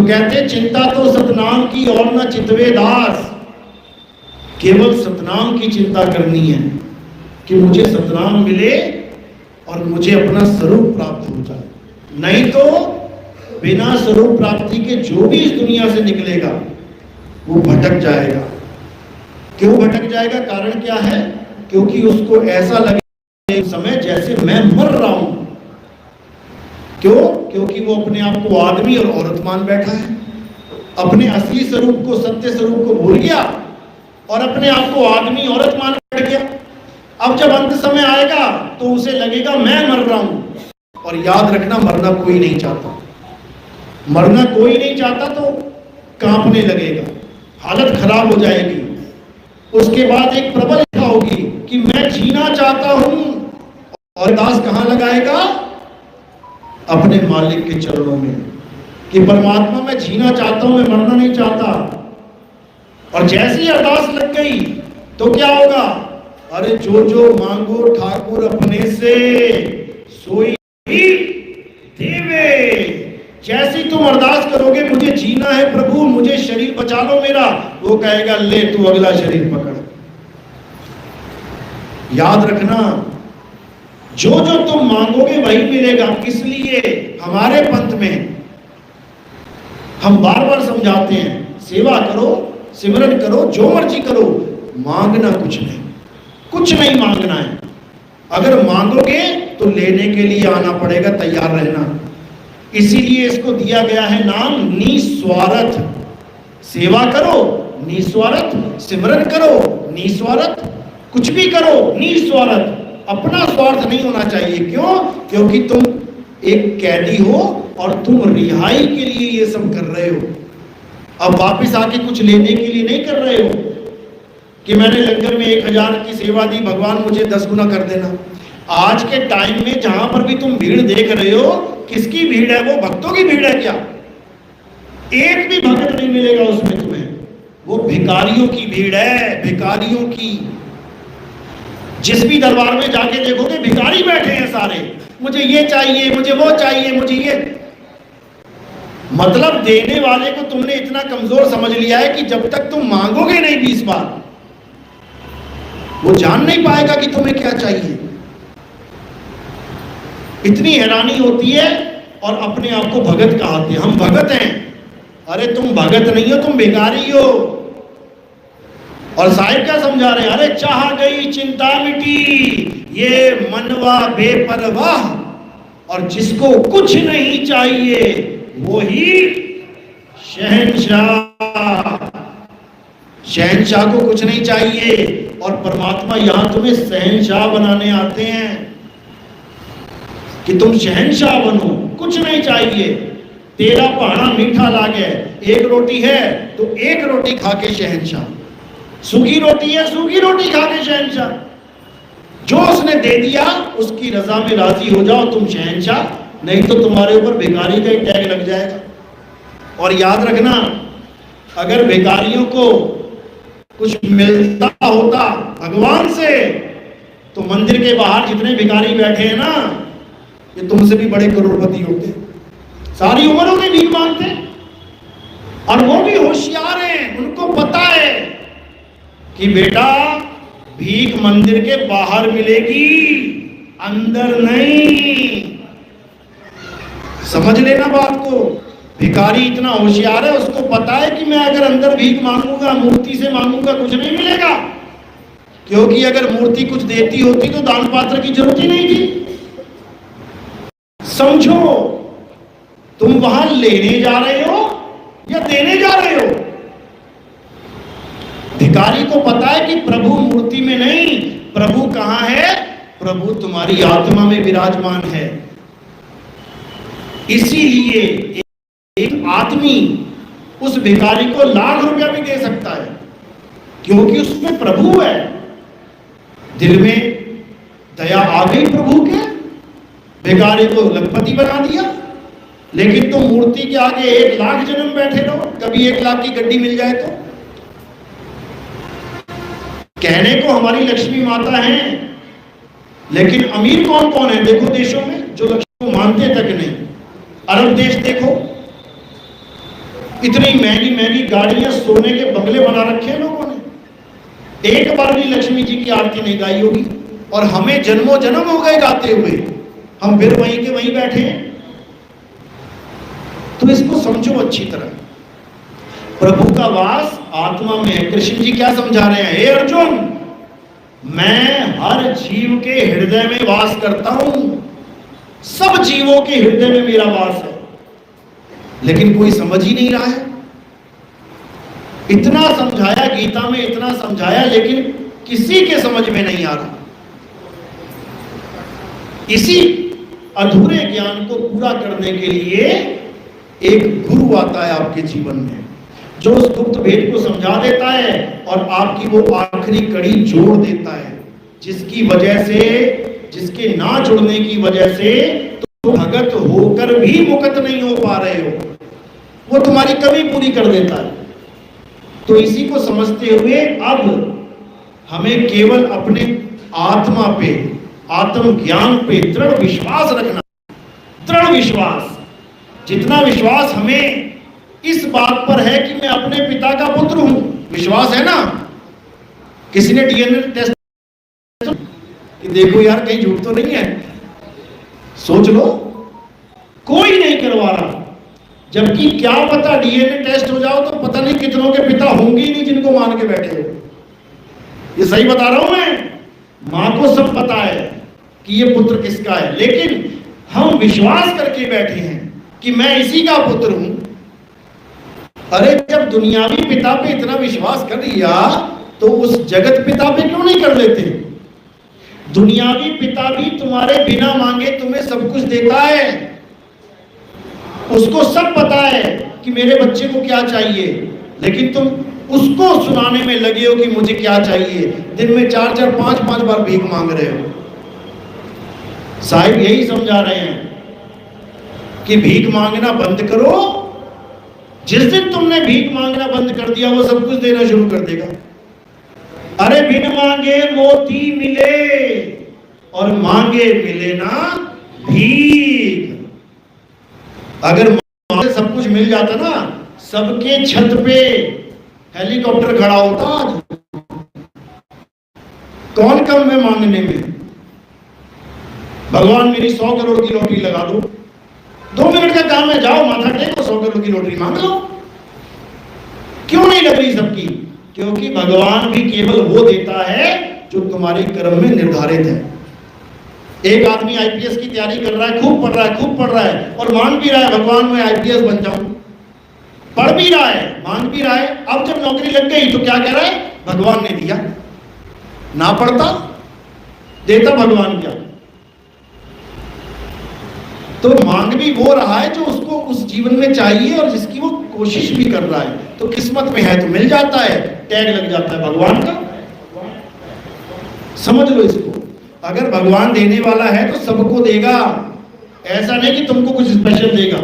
तो कहते चिंता तो सतनाम की और न चितवे दास। केवल सतनाम की चिंता करनी है कि मुझे सतनाम मिले और मुझे अपना स्वरूप प्राप्त हो जाए। नहीं तो बिना स्वरूप प्राप्ति के जो भी इस दुनिया से निकलेगा वो भटक जाएगा। क्यों भटक जाएगा? कारण क्या है? क्योंकि उसको ऐसा लगे एक समय जैसे मैं मर रहा हूं। क्यों? क्योंकि वो अपने आप को आदमी और औरत मान बैठा है, अपने असली स्वरूप को, सत्य स्वरूप को भूल गया और अपने आप को आदमी औरत मान बैठ गया। अब जब अंत समय आएगा तो उसे लगेगा मैं मर रहा हूं। और याद रखना, मरना कोई नहीं चाहता। मरना कोई नहीं चाहता तो कांपने लगेगा, हालत खराब हो जाएगी। उसके बाद एक प्रबल इच्छा होगी कि मैं जीना चाहता हूं। और दास कहां लगाएगा? अपने मालिक के चरणों में, कि परमात्मा मैं जीना चाहता हूं, मैं मरना नहीं चाहता। और जैसी अरदास लग गई तो क्या होगा? अरे जो जो मांगो ठाकुर अपने से सोई देवे। जैसी तुम अरदास करोगे मुझे जीना है प्रभु, मुझे शरीर बचा लो मेरा, वो कहेगा ले तू अगला शरीर पकड़। याद रखना, जो जो तुम मांगोगे वही मिलेगा। इसलिए हमारे पंथ में हम बार बार समझाते हैं, सेवा करो, सिमरन करो, जो मर्जी करो, मांगना कुछ नहीं, कुछ नहीं मांगना है। अगर मांगोगे तो लेने के लिए आना पड़ेगा, तैयार रहना। इसीलिए इसको दिया गया है नाम निस्वार्थ। सेवा करो निस्वार्थ, सिमरन करो निस्वार्थ, कुछ भी करो निस्वार्थ। अपना स्वार्थ नहीं होना चाहिए। क्यों? क्योंकि तुम एक कैदी हो और तुम रिहाई के लिए ये सब कर रहे हो। अब वापस आके कुछ लेने के लिए नहीं कर रहे हो कि मैंने लंगर में 1000 की सेवा दी, भगवान मुझे 10 गुना कर देना। आज के टाइम में जहां पर भी तुम भीड़ देख रहे हो, किसकी भीड़ है? वो भक्तों की भीड़ है क्या? एक भी भक्त नहीं मिलेगा उसमें तुम्हें। वो भिखारियों की भीड़ है, भिखारियों की। जिस भी दरबार में जाके देखोगे भिखारी बैठे हैं सारे, मुझे ये चाहिए, मुझे वो चाहिए, मुझे ये। मतलब देने वाले को तुमने इतना कमजोर समझ लिया है कि जब तक तुम मांगोगे नहीं 20 बार, वो जान नहीं पाएगा कि तुम्हें क्या चाहिए। इतनी हैरानी होती है और अपने आप को भगत कहते हैं, हम भगत हैं। अरे तुम भगत नहीं हो, तुम भिखारी हो। और साहिब क्या समझा रहे हैं? अरे चाह गई चिंता मिटी, ये मनवा बेपरवाह। और जिसको कुछ नहीं चाहिए वो ही शहंशाह। शहंशाह को कुछ नहीं चाहिए और परमात्मा यहां तुम्हें शहंशाह बनाने आते हैं कि तुम शहंशाह बनो। कुछ नहीं चाहिए, तेरा पहाड़ा मीठा लागे, एक रोटी है तो एक रोटी खा के शहंशाह, सूखी रोटी है सूखी रोटी खा के शहंशाह। जो उसने दे दिया उसकी रजा में राजी हो जाओ, तुम शहंशाह। नहीं तो तुम्हारे ऊपर भिखारी का ही टैग लग जाएगा। और याद रखना, अगर भिखारियों को कुछ मिलता होता भगवान से तो मंदिर के बाहर जितने भिखारी बैठे हैं ना, ये तुमसे भी बड़े करोड़पति होते। सारी उम्र उन्हें भीख मांगते और वो भी होशियार हैं, उनको पता है कि बेटा भीख मंदिर के बाहर मिलेगी, अंदर नहीं। समझ लेना बात को। भिखारी इतना होशियार है, उसको पता है कि मैं अगर अंदर भीख मांगूंगा, मूर्ति से मांगूंगा, कुछ नहीं मिलेगा। क्योंकि अगर मूर्ति कुछ देती होती तो दान पात्र की जरूरत ही नहीं थी। समझो, तुम वहां लेने जा रहे हो या देने जा रहे हो? भिखारी को पता है कि प्रभु मूर्ति में नहीं, प्रभु कहां है? प्रभु तुम्हारी आत्मा में विराजमान है। इसीलिए एक आदमी उस भिखारी को लाख रुपया भी दे सकता है, क्योंकि उसमें प्रभु है। दिल में दया आ गई प्रभु के, भिखारी को लखपति बना दिया। लेकिन तुम मूर्ति के आगे 1 लाख जन्म बैठे रहो, कभी 1 लाख की गड्डी मिल जाए तो। कहने को हमारी लक्ष्मी माता है, लेकिन अमीर कौन कौन है? देखो देशों में जो लक्ष्मी को मानते तक नहीं। अरब देश देखो, इतनी महंगी महंगी गाड़ियां, सोने के बंगले बना रखे हैं लोगों ने, एक बार भी लक्ष्मी जी की आरती नहीं गाई होगी। और हमें जन्मों जन्म हो गए गाते हुए, हम फिर वहीं के वहीं बैठे हैं। तो इसको समझो अच्छी तरह, प्रभु का वास आत्मा में है। कृष्ण जी क्या समझा रहे हैं? हे अर्जुन, मैं हर जीव के हृदय में वास करता हूं, सब जीवों के हृदय में मेरा वास है, लेकिन कोई समझ ही नहीं रहा है। इतना समझाया गीता में, इतना समझाया, लेकिन किसी के समझ में नहीं आ रहा। इसी अधूरे ज्ञान को पूरा करने के लिए एक गुरु आता है आपके जीवन में, जो उस गुप्त भेद को समझा देता है और आपकी वो आखिरी कड़ी जोड़ देता है, जिसकी वजह से, जिसके ना जुड़ने की वजह से तुम भगत होकर भी मुक्त नहीं हो पा रहे हो, वो तुम्हारी कमी पूरी कर देता है। तो इसी को समझते हुए अब हमें केवल अपने आत्मा पे, आत्म ज्ञान पे दृढ़ विश्वास रखना। दृढ़ विश्वास, जितना विश्वास हमें इस बात पर है कि मैं अपने पिता का पुत्र हूं, विश्वास है ना। किसी ने डीएनए टेस्ट कि देखो यार कहीं झूठ तो नहीं है, सोच लो, कोई नहीं करवा रहा। जबकि क्या पता डीएनए टेस्ट हो जाओ तो पता नहीं कितनों के पिता होंगे ही नहीं जिनको मान के बैठे हो। ये सही बता रहा हूं मैं। मां को सब पता है कि ये पुत्र किसका है, लेकिन हम विश्वास करके बैठे हैं कि मैं इसी का पुत्र हूं। अरे जब दुनियावी पिता पे इतना विश्वास कर लिया तो उस जगत पिता पे क्यों नहीं कर लेते? दुनियावी पिता भी तुम्हारे बिना मांगे तुम्हें सब कुछ देता है, उसको सब पता है कि मेरे बच्चे को क्या चाहिए, लेकिन तुम उसको सुनाने में लगे हो कि मुझे क्या चाहिए। दिन में 4-4, 5-5 बार भीख मांग रहे हो। साहिब यही समझा रहे हैं कि भीख मांगना बंद करो। जिस दिन तुमने भीख मांगना बंद कर दिया वो सब कुछ देना शुरू कर देगा। अरे बिन मांगे मोती मिले और मांगे मिले ना भीख। अगर मांगे सब कुछ मिल जाता ना, सबके छत पे हेलीकॉप्टर खड़ा होता आज। कौन कम है मांगने में? भगवान मेरी 100 करोड़ की लॉटरी लगा दो, 2 मिनट का काम है, जाओ माथा टेको 100 करोड़ की लॉटरी मांग लो। क्यों नहीं लग रही सबकी? क्योंकि भगवान भी केवल वो देता है जो तुम्हारे कर्म में निर्धारित है। एक आदमी आईपीएस की तैयारी कर रहा है, खूब पढ़ रहा है, खूब पढ़ रहा है और मांग भी रहा है, भगवान मैं आईपीएस बन जाऊं। पढ़ भी रहा है, मांग भी रहा है। अब जब नौकरी लग गई तो क्या कह रहा है? भगवान ने दिया। ना पढ़ता देता भगवान क्या? तो मांग भी वो रहा है जो उसको उस जीवन में चाहिए और जिसकी वो कोशिश भी कर रहा है। तो किस्मत में है तो मिल जाता है, टैग लग जाता है भगवान का। समझ लो इसको। अगर भगवान देने वाला है तो सबको देगा, ऐसा नहीं कि तुमको कुछ स्पेशल देगा।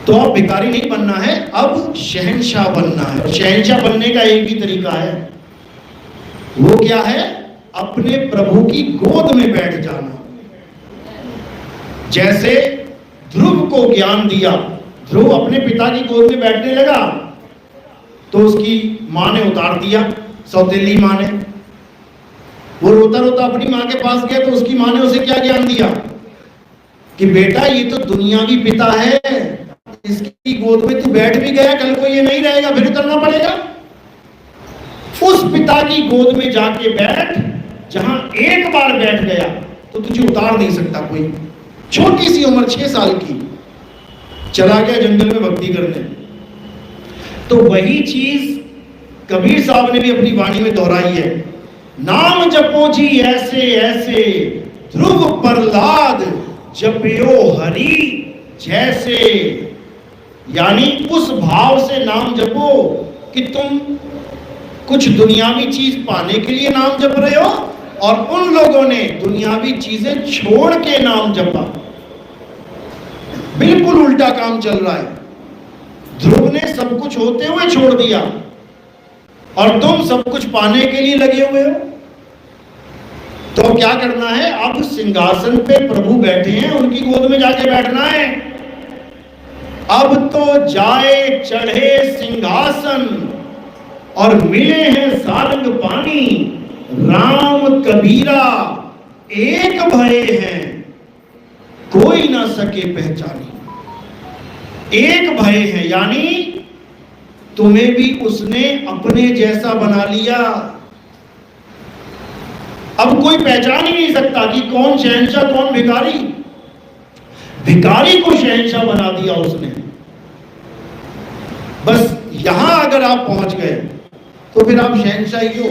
तो अब भिखारी नहीं बनना है, अब शहंशाह बनना है। और शहंशाह बनने का एक ही तरीका है, वो क्या है? अपने प्रभु की गोद में बैठ जाना। जैसे ध्रुव को ज्ञान दिया, ध्रुव अपने पिता की गोद में बैठने लगा तो उसकी मां ने उतार दिया, सौतेली मां ने। वो रोता रोता अपनी मां के पास गया तो उसकी मां ने उसे क्या ज्ञान दिया कि बेटा ये तो दुनियावी पिता है, इसकी गोद में तू बैठ भी गया, कल को ये नहीं रहेगा, फिर उतरना पड़ेगा। उस पिता की गोद में जाके बैठ, जहां एक बार बैठ गया तो तुझे उतार नहीं सकता कोई। छोटी सी उम्र 6 साल की, चला गया जंगल में भक्ति करने। तो वही चीज कबीर साहब ने भी अपनी वाणी में दोहराई है। नाम जपो जी ऐसे ऐसे, ध्रुव प्रहलाद जपियो हरि जैसे। यानी उस भाव से नाम जपो कि तुम कुछ दुनियावी चीज पाने के लिए नाम जप रहे हो, और उन लोगों ने दुनियावी चीजें छोड़ के नाम जपा। बिल्कुल उल्टा काम चल रहा है। ध्रुव ने सब कुछ होते हुए छोड़ दिया और तुम सब कुछ पाने के लिए लगे हुए हो। तो क्या करना है? अब सिंहासन पे प्रभु बैठे हैं, उनकी गोद में जाके बैठना है। अब तो जाए चढ़े सिंहासन और मिले हैं सारंग पानी, राम कबीरा एक भय हैं कोई ना सके पहचानी। एक भय है यानी तुम्हें भी उसने अपने जैसा बना लिया। अब कोई पहचान ही नहीं सकता कि कौन शहंशाह कौन भिखारी। भिखारी को शहंशाह बना दिया उसने। बस यहां अगर आप पहुंच गए तो फिर आप शहंशाह ही हो,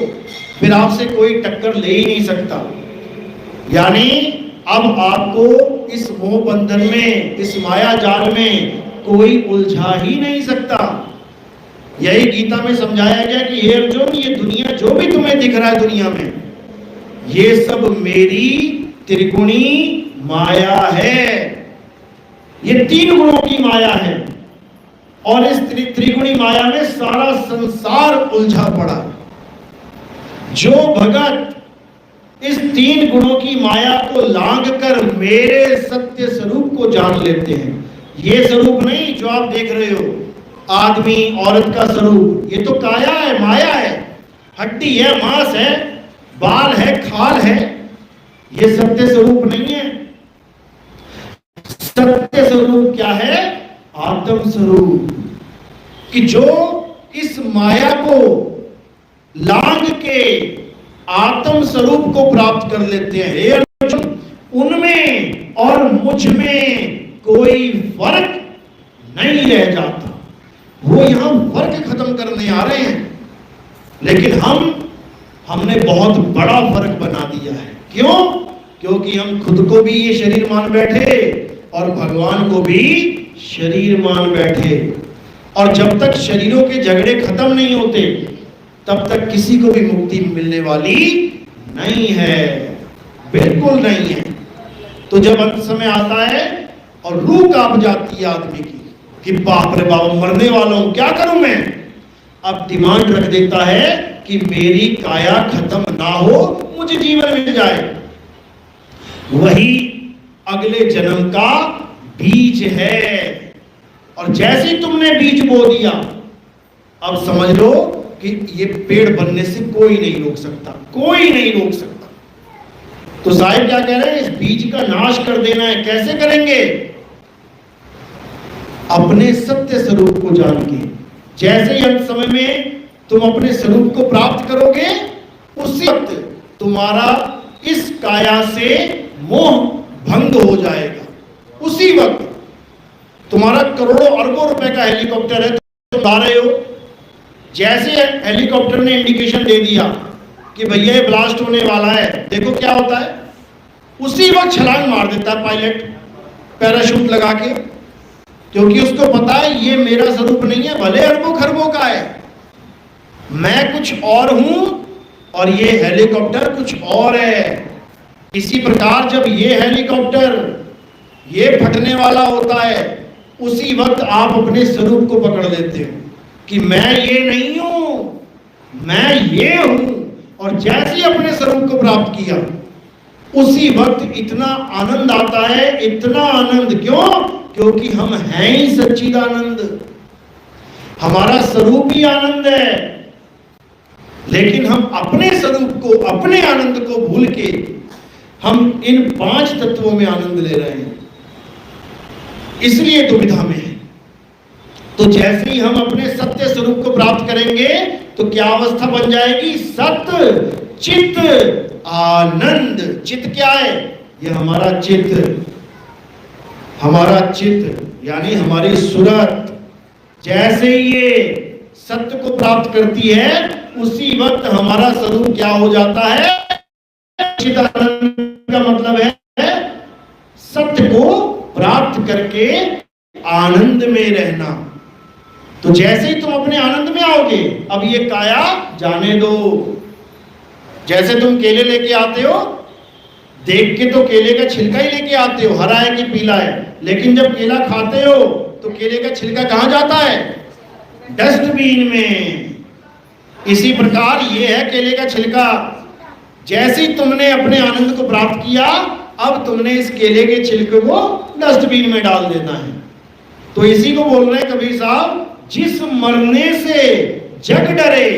फिर आपसे कोई टक्कर ले ही नहीं सकता। यानी अब आपको इस मोह बंधन में, इस माया जाल में कोई उलझा ही नहीं सकता। यही गीता में समझाया गया कि हे अर्जुन, ये दुनिया जो भी तुम्हें दिख रहा है दुनिया में, ये सब मेरी त्रिगुणी माया है। ये 3 गुणों की माया है और इस त्रिगुणी माया में सारा संसार उलझा पड़ा। जो भगत इस 3 गुणों की माया को लांघ कर मेरे सत्य स्वरूप को जान लेते हैं, ये स्वरूप नहीं जो आप देख रहे हो, आदमी औरत का स्वरूप, ये तो काया है, माया है, हड्डी है, मांस है, बाल है, खाल है, ये सत्य स्वरूप नहीं है। सत्य स्वरूप क्या है? आत्म स्वरूप। कि जो इस माया को लांघ के आत्म स्वरूप को प्राप्त कर लेते हैं, हे अर्जुन, उनमें और मुझ में कोई फर्क नहीं रह जाता। वो यहां फर्क खत्म करने आ रहे हैं, लेकिन हमने बहुत बड़ा फर्क बना दिया है। क्यों? क्योंकि हम खुद को भी ये शरीर मान बैठे और भगवान को भी शरीर मान बैठे। और जब तक शरीरों के झगड़े खत्म नहीं होते तब तक किसी को भी मुक्ति मिलने वाली नहीं है, बिल्कुल नहीं है। तो जब अंत समय आता है और रूह कांप जाती है आदमी की कि बाप रे बाप, मरने वाला हूं, क्या करूं मैं, अब डिमांड रख देता है कि मेरी काया खत्म ना हो, मुझे जीवन मिल जाए। वही अगले जन्म का बीज है। और जैसे ही तुमने बीज बो दिया, अब समझ लो कि ये पेड़ बनने से कोई नहीं रोक सकता, कोई नहीं रोक सकता। तो साहिब क्या कह रहे हैं? इस बीज का नाश कर देना है। कैसे करेंगे? अपने सत्य स्वरूप को जान के। जैसे ही अंत समय में तुम अपने स्वरूप को प्राप्त करोगे, उसी वक्त तुम्हारा इस काया से मोह भंग हो जाएगा। उसी वक्त तुम्हारा करोड़ों अरबों रुपए का हेलीकॉप्टर है, तुम ला रहे हो, जैसे हेलीकॉप्टर ने इंडिकेशन दे दिया कि भैया ये ब्लास्ट होने वाला है, देखो क्या होता है, उसी वक्त छलांग मार देता है पायलट पैराशूट लगा के, क्योंकि उसको पता है ये मेरा स्वरूप नहीं है, भले अरबों खरबों का है, मैं कुछ और हूं और ये हेलीकॉप्टर कुछ और है। इसी प्रकार जब ये हेलीकॉप्टर ये फटने वाला होता है, उसी वक्त आप अपने स्वरूप को पकड़ लेते हो कि मैं ये नहीं हूं, मैं ये हूं। और जैसे ही अपने स्वरूप को प्राप्त किया, उसी वक्त इतना आनंद आता है, इतना आनंद। क्यों? क्योंकि हम हैं ही सच्चिदानंद, हमारा स्वरूप ही आनंद है। लेकिन हम अपने स्वरूप को, अपने आनंद को भूल के हम इन 5 तत्वों में आनंद ले रहे हैं, इसलिए दुविधा में है। तो जैसे ही हम अपने सत्य स्वरूप को प्राप्त करेंगे तो क्या अवस्था बन जाएगी? सत्य चित्त आनंद। चित्त क्या है? ये हमारा चित्त, हमारा चित्त यानी हमारी सूरत। जैसे ही ये सत्य को प्राप्त करती है, उसी वक्त हमारा स्वरूप क्या हो जाता है? चिदानंद का मतलब है सत्य को प्राप्त करके आनंद में रहना। तो जैसे ही तुम अपने आनंद में आओगे, अब ये काया जाने दो। जैसे तुम केले लेके आते हो, देख के तो केले का छिलका ही लेके आते हो, हरा है कि पीला है, लेकिन जब केला खाते हो तो केले का छिलका कहां जाता है? डस्टबिन में। इसी प्रकार ये है केले का छिलका। जैसे ही तुमने अपने आनंद को प्राप्त किया, अब तुमने इस केले के छिलके को डस्टबिन में डाल देना है। तो इसी को बोल रहे हैं कबीर साहब, जिस मरने से जग डरे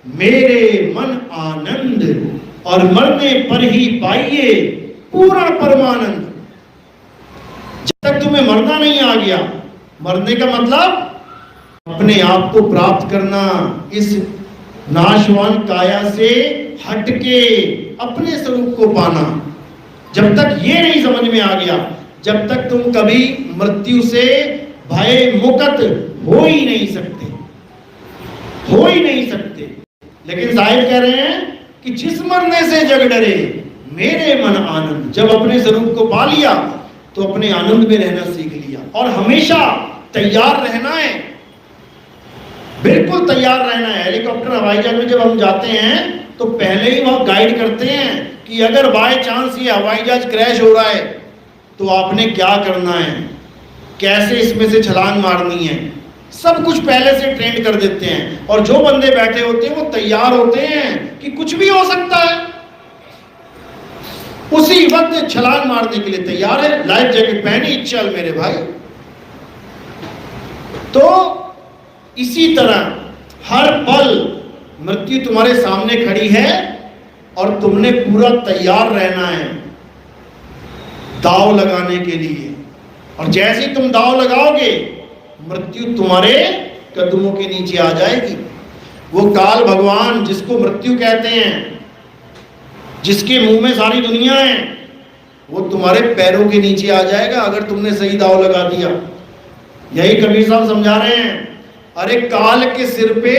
मेरे मन आनंद, और मरने पर ही पाइए पूर्ण परमानंद। जब तक तुम्हें मरना नहीं आ गया, मरने का मतलब अपने आप को प्राप्त करना, इस नाशवान काया से हटके अपने स्वरूप को पाना। जब तक ये नहीं समझ में आ गया, जब तक तुम कभी मृत्यु से भय मुक्त हो ही नहीं सकते, हो ही नहीं सकते। लेकिन साहिब कह रहे हैं कि जिस मरने से जग डरे मेरे मन आनंद। जब अपने स्वरूप को पा लिया तो अपने आनंद में रहना सीख लिया, और हमेशा तैयार रहना है, बिल्कुल तैयार रहना है। हेलीकॉप्टर हवाई जहाज में जब हम जाते हैं तो पहले ही वह गाइड करते हैं कि अगर बाय चांस ये हवाई जहाज क्रैश हो रहा है तो आपने क्या करना है, कैसे इसमें से छलांग मारनी है, सब कुछ पहले से ट्रेन कर देते हैं। और जो बंदे बैठे होते हैं वो तैयार होते हैं कि कुछ भी हो सकता है, उसी वक्त छलांग मारने के लिए तैयार है, लाइफ जैकेट पहनी, चल मेरे भाई। तो इसी तरह हर पल मृत्यु तुम्हारे सामने खड़ी है और तुमने पूरा तैयार रहना है दांव लगाने के लिए। और जैसे ही तुम दांव लगाओगे मृत्यु तुम्हारे कदमों के नीचे आ जाएगी। वो काल भगवान जिसको मृत्यु कहते हैं, जिसके मुंह में सारी दुनिया है, वो तुम्हारे पैरों के नीचे आ जाएगा अगर तुमने सही दांव लगा दिया। यही कबीर साहब समझा रहे हैं, अरे काल के सिर पे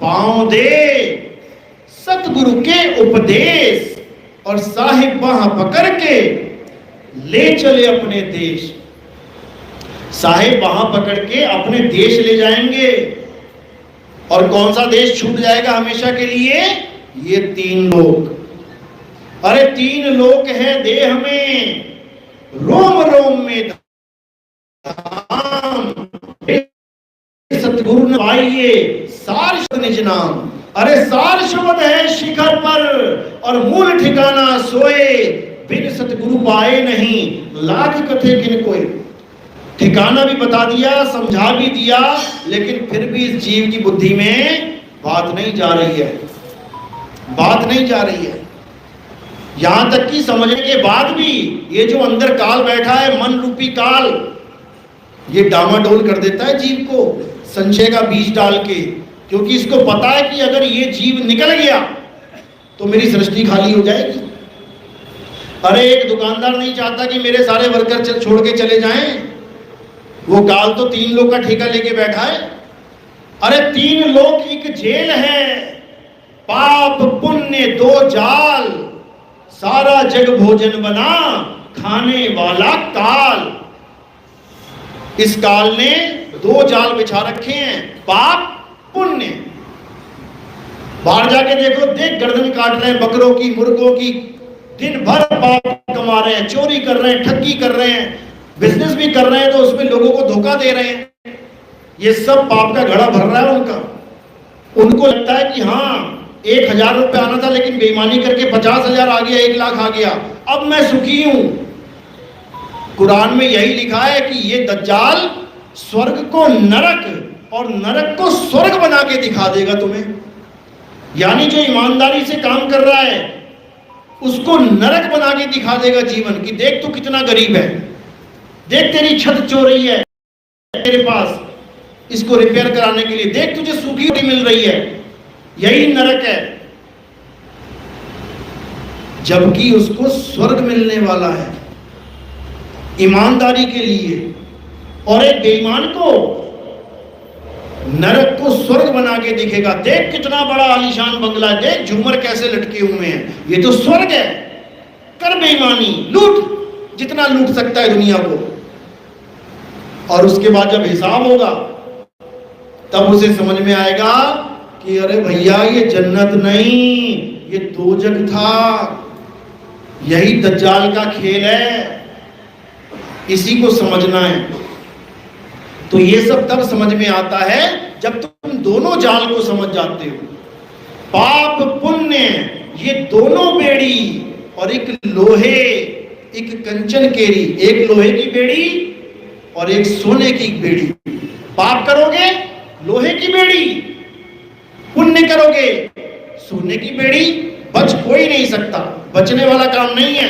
पांव दे, सतगुरु के उपदेश, और साहिब बाह पकड़ के ले चले अपने देश। साहिब बाह पकड़ के अपने देश ले जाएंगे। और कौन सा देश छूट जाएगा हमेशा के लिए? ये 3 लोक। अरे 3 लोक है देह में, रोम रोम में धाम, सतगुरु न पाइए सार शब्द निज नाम। अरे सार शब्द है शिखर पर और मूल ठिकाना सोए, बिन सतगुरु पाए नहीं लाख कथे किन कोई। ठिकाना भी बता दिया, समझा भी दिया, लेकिन फिर भी इस जीव की बुद्धि में बात नहीं जा रही है, बात नहीं जा रही है। यहां तक कि समझने के बाद भी ये जो अंदर काल बैठा है, मन रूपी काल, ये डामाडोल कर देता है जीव को संशय का बीज डाल के, क्योंकि इसको पता है कि अगर ये जीव निकल गया तो मेरी सृष्टि खाली हो जाएगी। अरे एक दुकानदार नहीं चाहता कि मेरे सारे वर्कर छोड़ के चले जाएं, वो काल तो 3 लोग का ठेका लेके बैठा है। अरे 3 लोग एक जेल है, पाप पुण्य 2 जाल, सारा जग भोजन बना खाने वाला काल। इस काल ने 2 जाल बिछा रखे हैं, पाप पुण्य। बाहर जाके देखो, देख गर्दन काट रहे हैं बकरों की, मुर्गों की, दिन भर पाप कमा रहे हैं, चोरी कर रहे हैं, ठगी कर रहे हैं, बिजनेस भी कर रहे हैं तो उसमें लोगों को धोखा दे रहे हैं। ये सब पाप का घड़ा भर रहा है उनका। उनको लगता है कि हाँ 1000 रुपये आना था लेकिन बेईमानी करके 50,000 आ गया, 1 लाख आ गया, अब मैं सुखी हूं। कुरान में यही लिखा है कि ये दज्जाल स्वर्ग को नरक और नरक को स्वर्ग बना के दिखा देगा तुम्हें। यानी जो ईमानदारी से काम कर रहा है उसको नरक बना के दिखा देगा जीवन की। देख तू कितना गरीब है, देख तेरी छत चोरी है तेरे पास, इसको रिपेयर कराने के लिए देख तुझे सूखी रोटी मिल रही है, यही नरक है। जबकि उसको स्वर्ग मिलने वाला है ईमानदारी के लिए, और एक बेईमान को नरक को स्वर्ग बना के दिखेगा। देख कितना बड़ा आलीशान बंगला, देख झूमर कैसे लटके हुए हैं, ये तो स्वर्ग है। कर बेईमानी, लूट जितना लूट सकता है दुनिया को, और उसके बाद जब हिसाब होगा तब उसे समझ में आएगा कि अरे भैया ये जन्नत नहीं, ये दोजख था। यही दज्जाल का खेल है, इसी को समझना है। तो ये सब तब समझ में आता है जब तुम दोनों जाल को समझ जाते हो। पाप पुण्य ये दोनों बेड़ी, और एक लोहे एक कंचन केरी, एक लोहे की बेड़ी और एक सोने की बेड़ी। पाप करोगे लोहे की बेड़ी, पुण्य करोगे सोने की बेड़ी। बच कोई नहीं सकता, बचने वाला काम नहीं है।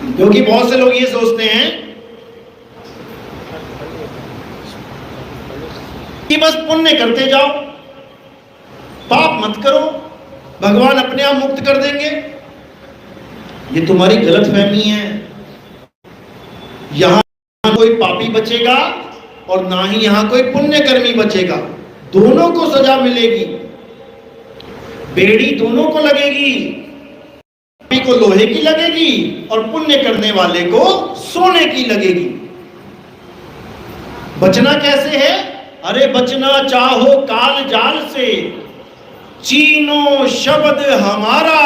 क्योंकि बहुत से लोग ये सोचते हैं कि बस पुण्य करते जाओ, पाप मत करो, भगवान अपने आप मुक्त कर देंगे। ये तुम्हारी गलतफहमी है। यहां कोई पापी बचेगा और ना ही यहां कोई पुण्यकर्मी बचेगा। दोनों को सजा मिलेगी, बेड़ी दोनों को लगेगी। पापी को लोहे की लगेगी और पुण्य करने वाले को सोने की लगेगी। बचना कैसे है? अरे बचना चाहो काल जाल से, चीनो शब्द हमारा,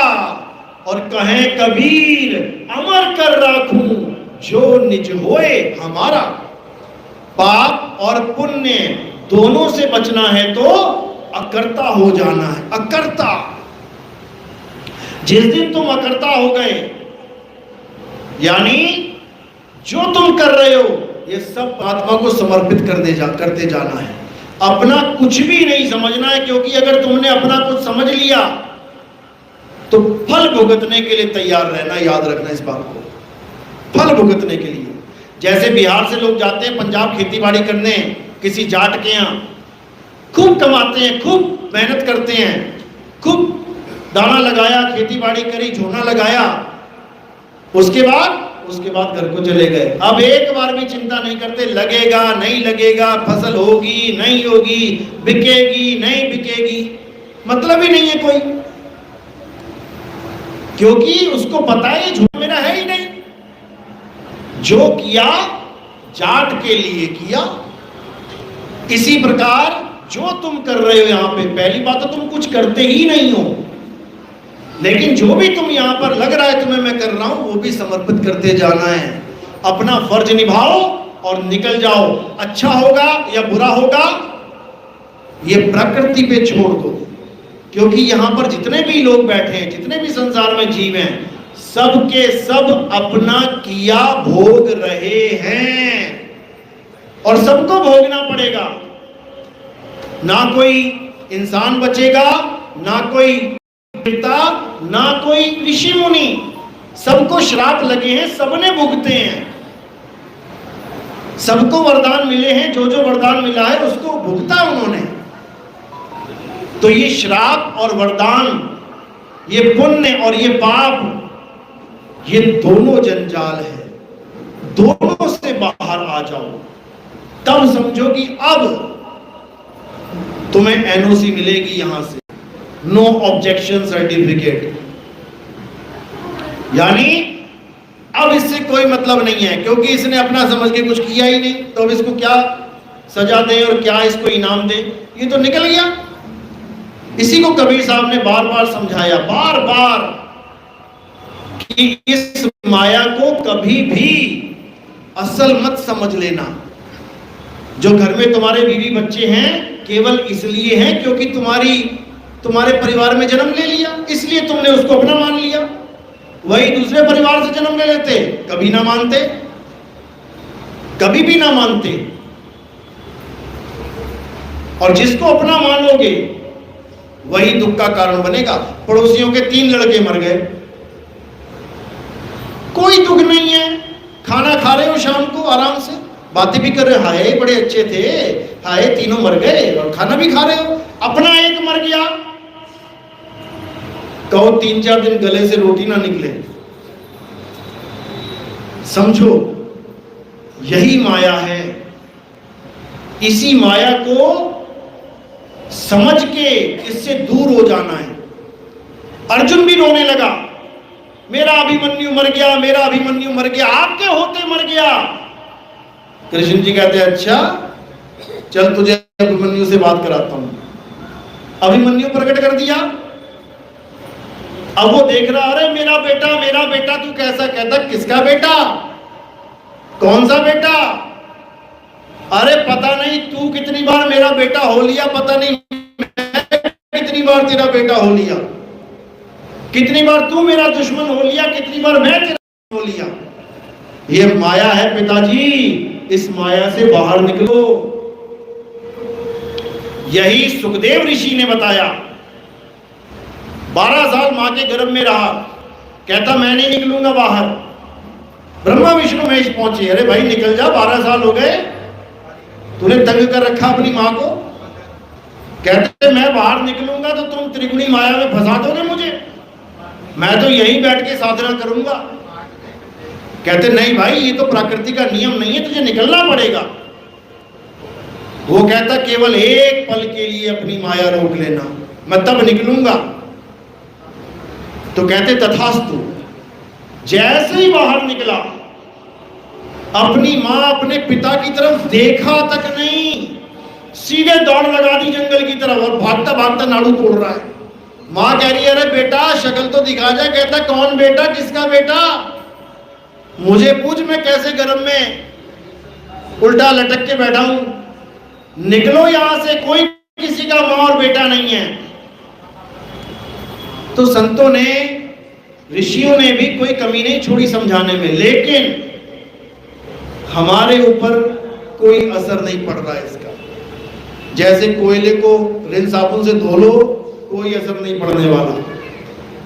और कहे कबीर अमर कर राखूं जो निज होए हमारा। पाप और पुण्य दोनों से बचना है तो अकर्ता हो जाना है। अकर्ता, जिस दिन तुम अकर्ता हो गए, यानी जो तुम कर रहे हो ये सब आत्मा को समर्पित करते जाना है। अपना कुछ भी नहीं समझना है, क्योंकि अगर तुमने अपना कुछ समझ लिया तो फल भुगतने के लिए तैयार रहना। याद रखना इस बात को, फल भुगतने के लिए। जैसे बिहार से लोग जाते हैं पंजाब खेती बाड़ी करने, किसी जाट के यहाँ, खूब कमाते हैं, खूब मेहनत करते हैं, खूब दाना लगाया, खेती बाड़ी करी, झोना लगाया, उसके बाद घर को चले गए। अब एक बार भी चिंता नहीं करते लगेगा नहीं लगेगा, फसल होगी नहीं होगी, बिकेगी नहीं बिकेगी, मतलब ही नहीं है कोई, क्योंकि उसको पता है झूठ मेरा है ही नहीं। जो किया जाट के लिए किया। इसी प्रकार जो तुम कर रहे हो यहां पे, पहली बात तो तुम कुछ करते ही नहीं हो, लेकिन जो भी तुम यहां पर लग रहा है तुम्हें मैं कर रहा हूं, वो भी समर्पित करते जाना है। अपना फर्ज निभाओ और निकल जाओ। अच्छा होगा या बुरा होगा ये प्रकृति पे छोड़ दो, क्योंकि यहां पर जितने भी लोग बैठे हैं, जितने भी संसार में जीव हैं, सब के सब अपना किया भोग रहे हैं और सबको भोगना पड़ेगा। ना कोई इंसान बचेगा, ना कोई देवता, ना कोई ऋषि मुनि, सबको श्राप लगे हैं, सबने भुगते हैं। सबको वरदान मिले हैं, जो जो वरदान मिला है उसको भुगता उन्होंने। तो ये श्राप और वरदान, ये पुण्य और ये पाप, ये दोनों जंजाल है। दोनों से बाहर आ जाओ, तब समझो कि अब तुम्हें एनओसी मिलेगी यहां से, नो ऑब्जेक्शन सर्टिफिकेट। यानी अब इससे कोई मतलब नहीं है, क्योंकि इसने अपना समझ के कुछ किया ही नहीं, तो अब इसको क्या सजा दें और क्या इसको इनाम दें, ये तो निकल गया। इसी को कबीर साहब ने बार बार समझाया, बार बार, कि इस माया को कभी भी असल मत समझ लेना। जो घर में तुम्हारे बीवी बच्चे हैं केवल इसलिए हैं क्योंकि तुम्हारे परिवार में जन्म ले लिया, इसलिए तुमने उसको अपना मान लिया। वही दूसरे परिवार से जन्म ले लेते, कभी ना मानते, कभी भी ना मानते। और जिसको अपना मानोगे वही दुख का कारण बनेगा। पड़ोसियों के 3 लड़के मर गए, कोई दुख नहीं है, खाना खा रहे हो शाम को आराम से, बातें भी कर रहे, हाय बड़े अच्छे थे, हाय तीनों मर गए, और खाना भी खा रहे हो। अपना एक मर गया, कहो 3-4 दिन गले से रोटी ना निकले। समझो यही माया है। इसी माया को समझ के इससे दूर हो जाना है। अर्जुन भी रोने लगा, मेरा अभिमन्यु मर गया, मेरा अभिमन्यु मर गया, आपके होते मर गया। कृष्ण जी कहते हैं, अच्छा चल तुझे अभिमन्यु से बात कराता हूं। अभिमन्यु प्रकट कर दिया। अब वो देख रहा, अरे मेरा बेटा, तू कैसा? कहता किसका बेटा? कौन सा बेटा? अरे पता नहीं तू कितनी बार मेरा बेटा हो लिया, पता नहीं मैं कितनी बार तेरा बेटा हो लिया, कितनी बार तू मेरा दुश्मन हो लिया, कितनी बार मैं तेरा हो लिया। ये माया है पिताजी, इस माया से बाहर निकलो। यही सुखदेव ऋषि ने बताया। 12 साल मां के गर्भ में रहा, कहता मैं नहीं निकलूंगा बाहर। ब्रह्मा विष्णु महेश पहुंचे, अरे भाई निकल जा, 12 साल हो गए, तूने तंग कर रखा अपनी मां को। कहते मैं बाहर निकलूंगा तो तुम त्रिगुणी माया में फंसा दोगे मुझे, मैं तो यहीं बैठ के साधना करूंगा। कहते नहीं भाई, ये तो प्रकृति का नियम नहीं है, तुझे निकलना पड़ेगा। वो कहता केवल एक पल के लिए अपनी माया रोक लेना, मैं तब निकलूंगा। तो कहते तथास्तु। जैसे ही बाहर निकला, अपनी मां अपने पिता की तरफ देखा तक नहीं, सीधे दौड़ लगा दी जंगल की तरफ और भागता भागता नाड़ू तोड़ रहा है। मां कह रही है अरे बेटा शक्ल तो दिखा जा। कहता कौन बेटा, किसका बेटा, मुझे पूछ, मैं कैसे गर्भ में उल्टा लटक के बैठा हूं। निकलो यहां से, कोई किसी का मां और बेटा नहीं है। तो संतों ने, ऋषियों ने भी कोई कमी नहीं छोड़ी समझाने में, लेकिन हमारे ऊपर कोई असर नहीं पड़ रहा है इसका। जैसे कोयले को रिन साबुन से धो लो, कोई असर नहीं पड़ने वाला।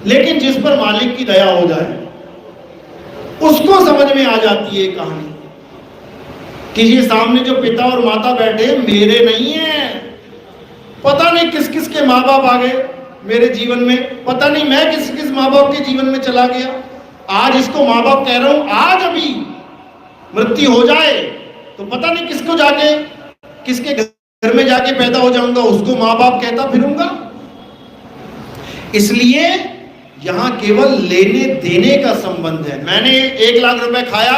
लेकिन जिस पर मालिक की दया हो जाए उसको समझ में आ जाती है कहानी कि ये सामने जो पिता और माता बैठे मेरे नहीं है। पता नहीं किस किस के माँ बाप आ गए मेरे जीवन में, पता नहीं मैं किस किस माँ बाप के जीवन में चला गया। आज इसको माँ बाप कह रहा हूं, आज अभी मृत्यु हो जाए तो पता नहीं किसको जाके, किसके घर में जाके पैदा हो जाऊंगा, उसको माँ बाप कहता फिरूंगा। इसलिए यहां केवल लेने देने का संबंध है। मैंने 1 लाख रुपए खाया,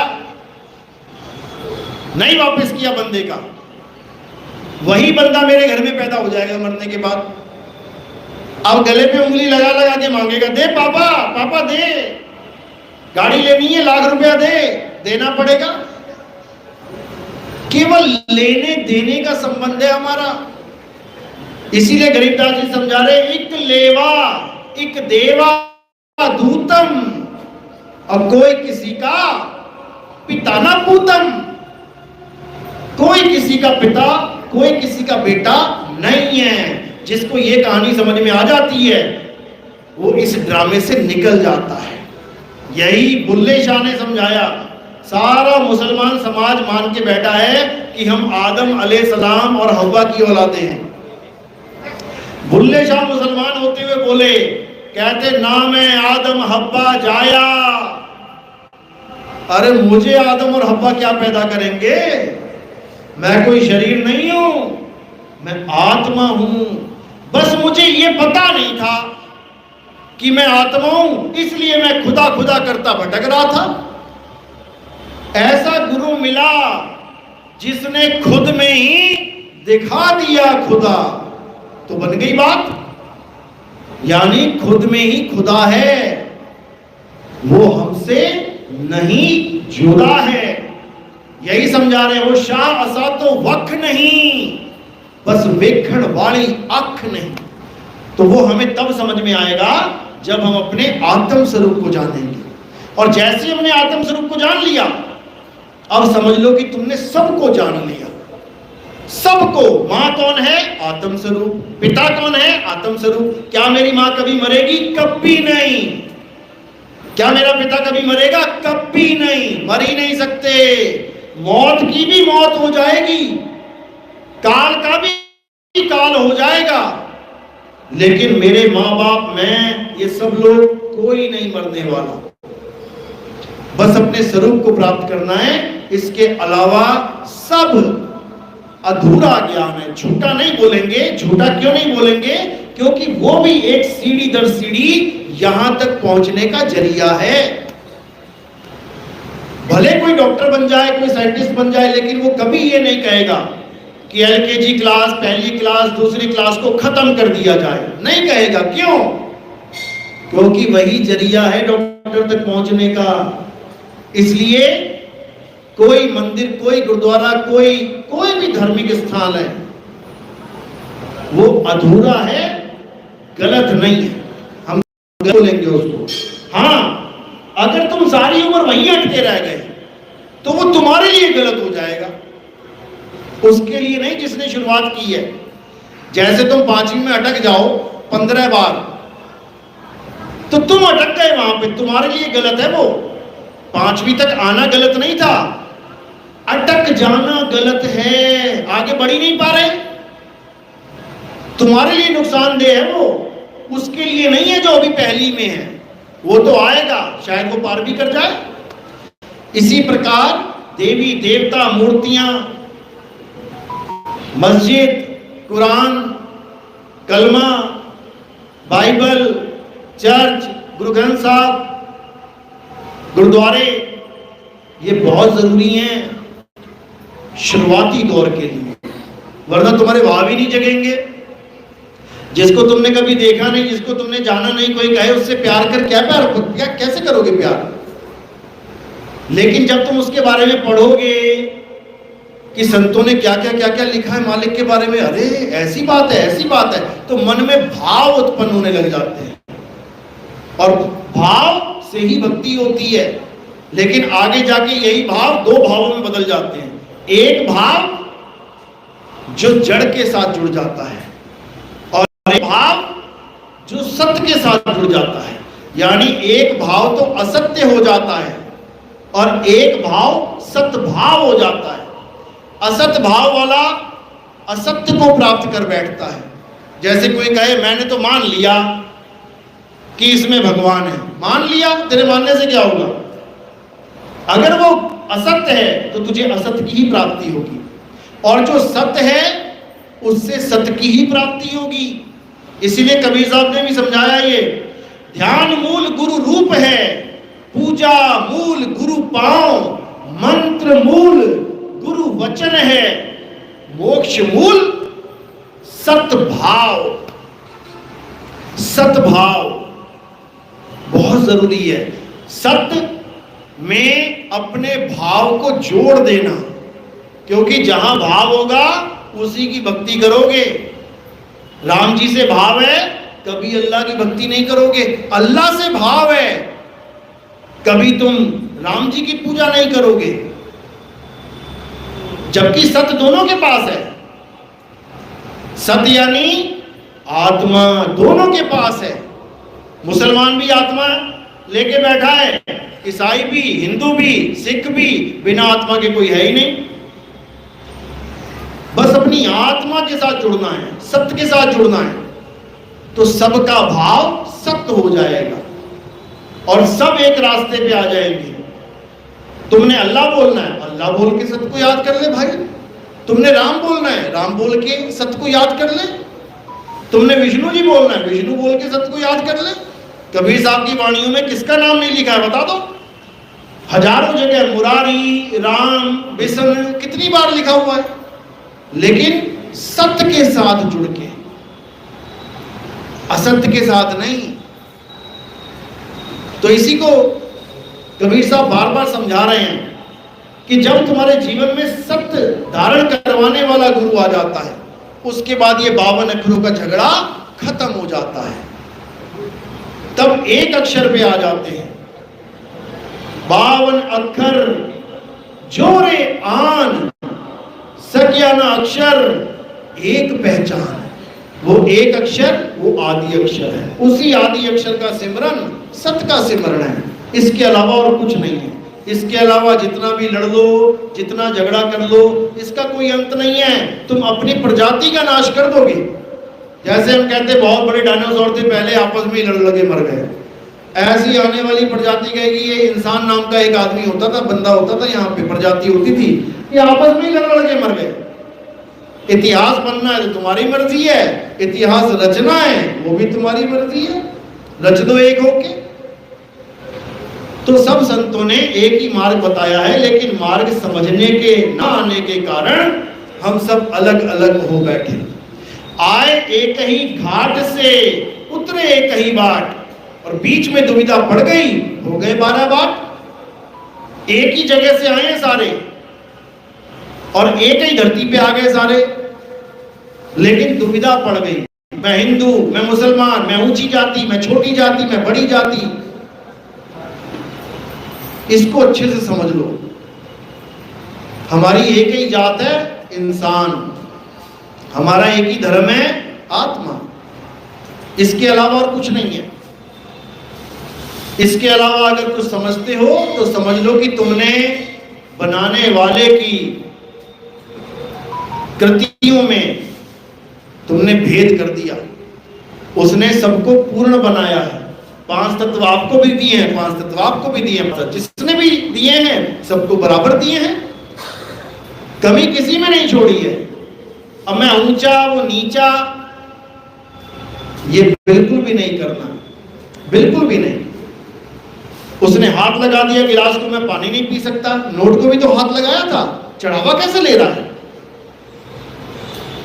नहीं वापस किया बंदे का, वही बंदा मेरे घर में पैदा हो जाएगा मरने के बाद। अब गले पे उंगली लगा लगा के मांगेगा, दे पापा, पापा दे, गाड़ी लेनी है, लाख रुपया दे, देना पड़ेगा। केवल लेने देने का संबंध है हमारा। इसीलिए गरीबदास जी समझा रहे, इक लेवा इक देवा दूतम, अब कोई किसी का पिता ना पूतम, कोई किसी का पिता, कोई किसी का बेटा नहीं है। जिसको ये कहानी समझ में आ जाती है वो इस ड्रामे से निकल जाता है। यही बुल्ले शाह ने समझाया। सारा मुसलमान समाज मान के बैठा है कि हम आदम अलैहिस्सलाम और हव्वा की औलादे हैं। बुल्ले शाह मुसलमान होते हुए बोले, कहते नाम है आदम हव्वा जाया। अरे मुझे आदम और हव्वा क्या पैदा करेंगे, मैं कोई शरीर नहीं हूं, मैं आत्मा हूं। बस मुझे ये पता नहीं था कि मैं आत्मा हूं, इसलिए मैं खुदा खुदा करता भटक रहा था। ऐसा गुरु मिला जिसने खुद में ही दिखा दिया खुदा, तो बन गई बात। यानी खुद में ही खुदा है, वो हमसे नहीं जुड़ा है। यही समझा रहे हो, शाह असा तो वख नहीं, बस वेखण वाली अख नहीं। तो वो हमें तब समझ में आएगा जब हम अपने आत्म स्वरूप को जानेंगे। और जैसे हमने आत्म स्वरूप को जान लिया, अब समझ लो कि तुमने सबको जान लिया। सबको। मां कौन है, आत्म स्वरूप। पिता कौन है, आत्म स्वरूप। क्या मेरी मां कभी मरेगी, कभी नहीं। क्या मेरा पिता कभी मरेगा, कभी नहीं, मर ही नहीं सकते। मौत की भी मौत हो जाएगी, काल का भी काल हो जाएगा, लेकिन मेरे मां बाप, मैं, ये सब लोग कोई नहीं मरने वाला। बस अपने स्वरूप को प्राप्त करना है, इसके अलावा सब अधूरा ज्ञान है। झूठा नहीं बोलेंगे। झूठा क्यों नहीं बोलेंगे, क्योंकि वो भी एक सीढ़ी दर सीढ़ी यहां तक पहुंचने का जरिया है। भले कोई डॉक्टर बन जाए, कोई साइंटिस्ट बन जाए, लेकिन वो कभी ये नहीं कहेगा कि एलकेजी क्लास, पहली क्लास, दूसरी क्लास को खत्म कर दिया जाए, नहीं कहेगा। क्यों? क्योंकि वही जरिया है डॉक्टर तक पहुंचने का। इसलिए कोई मंदिर, कोई गुरुद्वारा, कोई भी धार्मिक स्थान है, वो अधूरा है, गलत नहीं है। हम बोलेंगे उसको। हाँ, अगर तुम सारी उम्र वहीं अटके रह गए तो वो तुम्हारे लिए गलत हो जाएगा, उसके लिए नहीं जिसने शुरुआत की है। जैसे तुम 5वीं में अटक जाओ 15 बार, तो तुम अटक गए वहां पे, तुम्हारे लिए गलत है वो। 5वीं तक आना गलत नहीं था, अटक जाना गलत है, आगे बढ़ ही नहीं पा रहे, तुम्हारे लिए नुकसानदेह है वो, उसके लिए नहीं है जो अभी पहली में है। वो तो आएगा, शायद वो पार भी कर जाए। इसी प्रकार देवी देवता, मूर्तियां, मस्जिद, कुरान, कलमा, बाइबल, चर्च, गुरु ग्रंथ साहब, गुरुद्वारे, ये बहुत जरूरी हैं शुरुआती दौर के लिए, वरना तुम्हारे भाव ही नहीं जगेंगे। जिसको तुमने कभी देखा नहीं, जिसको तुमने जाना नहीं, कोई कहे उससे प्यार कर, क्या कैसे करोगे प्यार? लेकिन जब तुम उसके बारे में पढ़ोगे कि संतों ने क्या क्या लिखा है मालिक के बारे में, अरे ऐसी बात है, ऐसी बात है, तो मन में भाव उत्पन्न होने लग जाते हैं, और भाव से ही भक्ति होती है। लेकिन आगे जाके यही भाव 2 भावों में बदल जाते हैं। एक भाव जो जड़ के साथ जुड़ जाता है, और एक भाव जो सत्य के साथ जुड़ जाता है। यानी एक भाव तो असत्य हो जाता है और एक भाव सत्य भाव हो जाता है। असत भाव वाला असत्य को प्राप्त कर बैठता है। जैसे कोई कहे मैंने तो मान लिया कि इसमें भगवान है, मान लिया, तेरे मानने से क्या होगा? अगर वो असत्य है तो तुझे असत्य की ही प्राप्ति होगी, और जो सत्य है उससे सत्य की ही प्राप्ति होगी। इसीलिए कबीर साहब ने भी समझाया, ये ध्यान मूल गुरु रूप है, पूजा मूल गुरु पांव, मंत्र मूल गुरु वचन है, मोक्ष मूल सतभाव। सतभाव बहुत जरूरी है। सत्य में अपने भाव को जोड़ देना, क्योंकि जहां भाव होगा उसी की भक्ति करोगे। राम जी से भाव है, कभी अल्लाह की भक्ति नहीं करोगे। अल्लाह से भाव है, कभी तुम राम जी की पूजा नहीं करोगे। जबकि सत्य दोनों के पास है। सत्य यानी आत्मा दोनों के पास है। मुसलमान भी आत्मा लेके बैठा है, ईसाई भी, हिंदू भी, सिख भी, बिना आत्मा के कोई है ही नहीं। बस अपनी आत्मा के साथ जुड़ना है, सत्य के साथ जुड़ना है, तो सबका भाव सत्य हो जाएगा और सब एक रास्ते पे आ जाएंगे। तुमने अल्लाह बोलना है, अल्लाह बोल के सत्य को याद कर ले भाई। तुमने राम बोलना है, राम बोल के सत्य को याद कर ले। तुमने विष्णु जी बोलना है, विष्णु बोल के सत्य को याद कर ले। कबीर साहब की वाणियों में किसका नाम नहीं लिखा है बता दो? हजारों जगह मुरारी, राम, बिशन कितनी बार लिखा हुआ है, लेकिन सत्य के साथ जुड़ के, असत्य के साथ नहीं। तो इसी को कबीर साहब बार बार समझा रहे हैं कि जब तुम्हारे जीवन में सत्य धारण करवाने वाला गुरु आ जाता है, उसके बाद ये 52 अक्षरों का झगड़ा खत्म हो जाता है। तब एक अक्षर पे आ जाते हैं। 52 अक्षर जोरे आन, सक्या न अक्षर एक पहचान। वो एक अक्षर वो आदि अक्षर है। उसी आदि अक्षर का सिमरन सत्य का सिमरन है, इसके अलावा और कुछ नहीं है। इसके अलावा जितना भी लड़ लो, जितना झगड़ा कर लो, इसका कोई अंत नहीं है। तुम अपनी प्रजाति का नाश कर दोगे। जैसे हम कहते बहुत बड़े डायनासोर थे, पहले आपस में ही लड़ लगे मर गए। ऐसी आने वाली प्रजाति कहेगी ये इंसान नाम का एक आदमी होता था, बंदा होता था, यहाँ पे प्रजाति होती थी, ये आपस में ही लड़ लड़ के मर गए। इतिहास बनना है तो तुम्हारी मर्जी है, इतिहास रचना है वो भी तुम्हारी मर्जी है, रच दो एक होके। तो सब संतों ने एक ही मार्ग बताया है, लेकिन मार्ग समझने के ना आने के कारण हम सब अलग अलग हो बैठे। आए एक ही घाट से, उतरे एक ही बाट, और बीच में दुविधा पड़ गई, हो गए 12 बाट। एक ही जगह से आए हैं सारे और एक ही धरती पे आ गए सारे, लेकिन दुविधा पड़ गई। मैं हिंदू, मैं मुसलमान, मैं ऊंची जाति, मैं छोटी जाति, मैं बड़ी जाति। इसको अच्छे से समझ लो। हमारी एक ही जात है, इंसान। हमारा एक ही धर्म है, आत्मा। इसके अलावा और कुछ नहीं है। इसके अलावा अगर कुछ समझते हो तो समझ लो कि तुमने बनाने वाले की कृतियों में तुमने भेद कर दिया। उसने सबको पूर्ण बनाया है। 5 तत्व आपको भी दिए हैं, 5 तत्व आपको भी दिए हैं, जिसने भी दिए हैं सबको बराबर दिए हैं, कमी किसी में नहीं छोड़ी है। अब मैं ऊंचा वो नीचा, ये बिल्कुल भी नहीं करना, बिल्कुल भी नहीं। उसने हाथ लगा दिया गिलास को, मैं पानी नहीं पी सकता। नोट को भी तो हाथ लगाया था, चढ़ावा कैसे ले रहा है?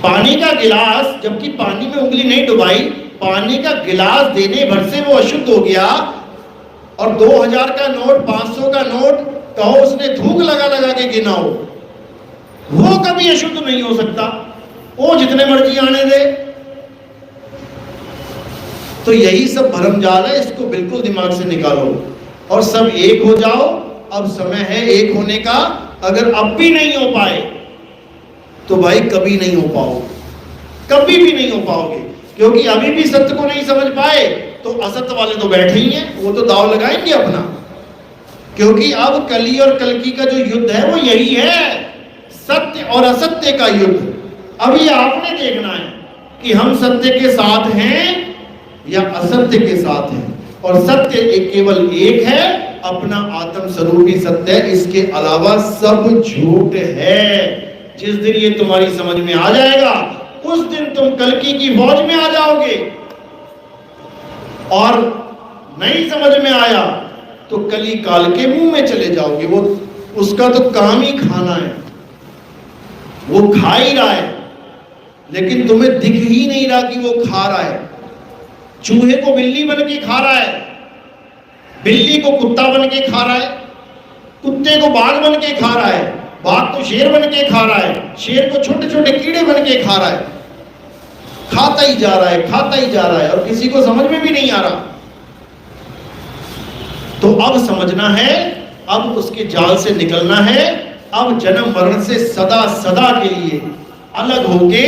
पानी का गिलास, जबकि पानी में उंगली नहीं डुबाई, पानी का गिलास देने भर से वो अशुद्ध हो गया। और 2000 का नोट, 500 का नोट कहो उसने थूक लगा लगा के गिना हो, वो कभी अशुद्ध नहीं हो सकता। वो जितने मर्जी आने दे। तो यही सब भरमजाल है, इसको बिल्कुल दिमाग से निकालो और सब एक हो जाओ। अब समय है एक होने का। अगर अब भी नहीं हो पाए तो भाई कभी नहीं हो पाओगे, कभी भी नहीं हो पाओगे। क्योंकि अभी भी सत्य को नहीं समझ पाए तो असत्य वाले तो बैठे ही हैं, वो तो दांव लगाएंगे अपना। क्योंकि अब कली और कल्कि का जो युद्ध है वो यही है, सत्य और असत्य का युद्ध। अभी आपने देखना है कि हम सत्य के साथ हैं या असत्य के साथ हैं। और सत्य केवल एक है, अपना आत्म स्वरूप ही सत्य है, इसके अलावा सब झूठ है। जिस दिन ये तुम्हारी समझ में आ जाएगा उस दिन तुम कल्कि की फौज में आ जाओगे। और नहीं समझ में आया तो कली काल के मुंह में चले जाओगे। वो उसका तो काम ही खाना है, वो खा ही रहा है, लेकिन तुम्हें दिख ही नहीं रहा कि वो खा रहा है। चूहे को बिल्ली बन के खा रहा है, बिल्ली को कुत्ता बन के खा रहा है, कुत्ते को बाघ बन के खा रहा है, बाघ तो शेर बन के खा रहा है, शेर को छोटे छोटे कीड़े बन के खा रहा है। खाता ही जा रहा है, खाता ही जा रहा है, और किसी को समझ में भी नहीं आ रहा। तो अब समझना है, अब उसके जाल से निकलना है। अब जन्म मरण से सदा सदा के लिए अलग होके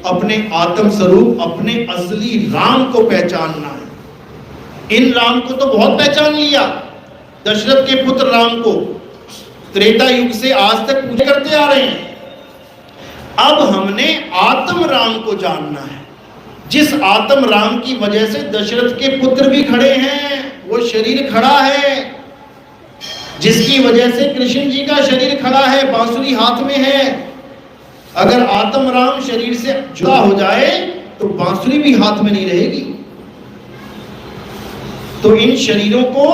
अपने आत्म स्वरूप, अपने असली राम को पहचानना है। इन राम को तो बहुत पहचान लिया, दशरथ के पुत्र राम को त्रेता युग से आज तक पूजा करते आ रहे हैं। अब हमने आत्म राम को जानना है, जिस आत्म राम की वजह से दशरथ के पुत्र भी खड़े हैं, वो शरीर खड़ा है, जिसकी वजह से कृष्ण जी का शरीर खड़ा है, बांसुरी हाथ में है। अगर आत्म राम शरीर से जुदा हो जाए तो बांसुरी भी हाथ में नहीं रहेगी। तो इन शरीरों को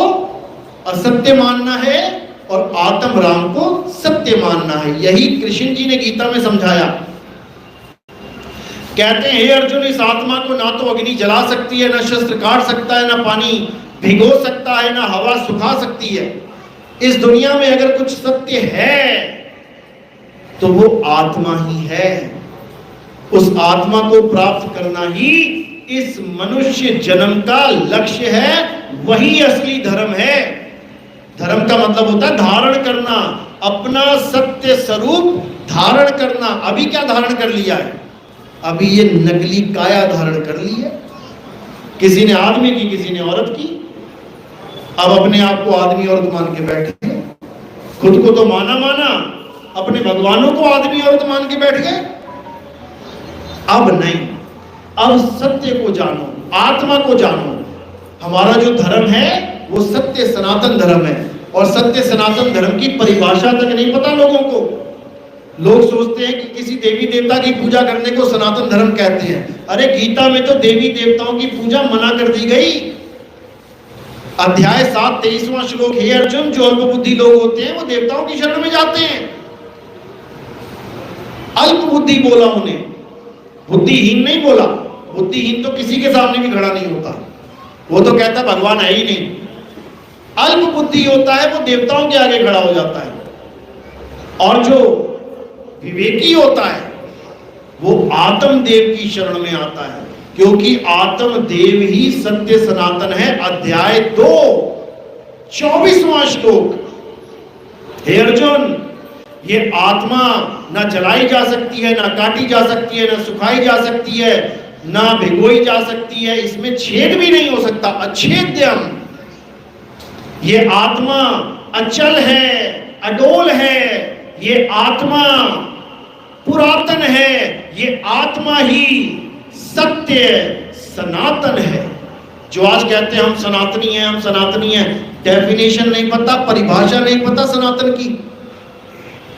असत्य मानना है और आत्म राम को सत्य मानना है। यही कृष्ण जी ने गीता में समझाया। कहते हैं, हे अर्जुन, इस आत्मा को ना तो अग्नि जला सकती है, ना शस्त्र काट सकता है, ना पानी भिगो सकता है, ना हवा सुखा सकती है। इस दुनिया में अगर कुछ सत्य है तो वो आत्मा ही है। उस आत्मा को प्राप्त करना ही इस मनुष्य जन्म का लक्ष्य है, वही असली धर्म है। धर्म का मतलब होता है धारण करना, अपना सत्य स्वरूप धारण करना। अभी क्या धारण कर लिया है? अभी ये नकली काया धारण कर ली है। किसी ने आदमी की, किसी ने औरत की। अब अपने आप को आदमी औरत मान के बैठे, खुद को तो माना, अपने भगवानों को आदमी औरत मान के बैठ गए। अब नहीं, अब सत्य को जानो, आत्मा को जानो। हमारा जो धर्म है वो सत्य सनातन धर्म है। और सत्य सनातन धर्म की परिभाषा तक नहीं पता लोगों को। लोग सोचते हैं कि किसी देवी देवता की पूजा करने को सनातन धर्म कहते हैं। अरे गीता में तो देवी देवताओं की पूजा मना कर दी गई। अध्याय 7 23वां श्लोक, हे अर्जुन, जो अल्प बुद्धि लोग होते हैं वो देवताओं की शरण में जाते हैं। अल्प बुद्धि बोला उन्हें, बुद्धिहीन नहीं बोला। बुद्धिहीन तो किसी के सामने भी खड़ा नहीं होता, वो तो कहता भगवान है ही नहीं। अल्प बुद्धि होता है वो देवताओं के आगे खड़ा हो जाता है। और जो विवेकी होता है वो आत्म देव की शरण में आता है, क्योंकि आत्म देव ही सत्य सनातन है। अध्याय 2 24वां श्लोक, हे अर्जुन, ये आत्मा ना जलाई जा सकती है, ना काटी जा सकती है, ना सुखाई जा सकती है, ना भिगोई जा सकती है, इसमें छेद भी नहीं हो सकता, अच्छेद्यम। ये आत्मा अचल है, अडोल है, ये आत्मा पुरातन है, ये आत्मा ही सत्य सनातन है। जो आज कहते हैं हम सनातनी हैं, हम सनातनी हैं, डेफिनेशन नहीं पता, परिभाषा नहीं पता सनातन की,